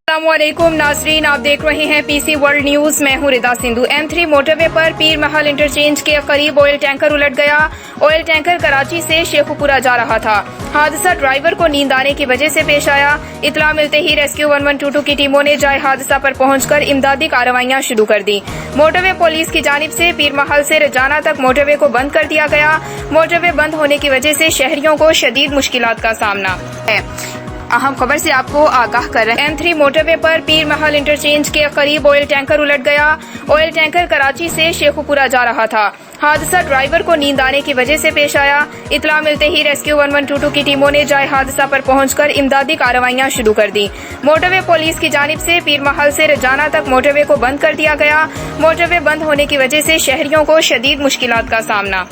अस्सलामुअलैकुम नाजरीन, आप देख रहे हैं पीसी वर्ल्ड न्यूज। मैं हूं रिदा सिंधु। M3 मोटरवे पर पीर महल इंटरचेंज के करीब ऑयल टैंकर उलट गया। ऑयल टैंकर कराची से शेखुपुरा जा रहा था। हादसा ड्राइवर को नींद आने की वजह से पेश आया। इतला मिलते ही रेस्क्यू 1122 की टीमों ने जाए हादसा पर पहुंचकर इमदादी कार्रवाइयां शुरू कर दी। मोटरवे पुलिस की जानिब से पीर महल से रजाना तक मोटरवे को बंद कर दिया गया। मोटरवे बंद होने की वजह से शहरियों को शदीद मुश्किलात का सामना है। अहम खबर से आपको आगाह कर रहे हैं। M3 मोटरवे पर पीर महल इंटरचेंज के करीब ऑयल टैंकर उलट गया। ऑयल टैंकर कराची से शेखुपुरा जा रहा था। हादसा ड्राइवर को नींद आने की वजह से पेश आया। इतला मिलते ही रेस्क्यू 1122 की टीमों ने जाए हादसा पर पहुंचकर इमदादी कार्रवाइयां शुरू कर दी। मोटरवे पुलिस की जानिब से पीर महल से रजाना तक मोटरवे को बंद कर दिया गया। मोटरवे बंद होने की वजह से शहरियों को शदीद मुश्किलात का सामना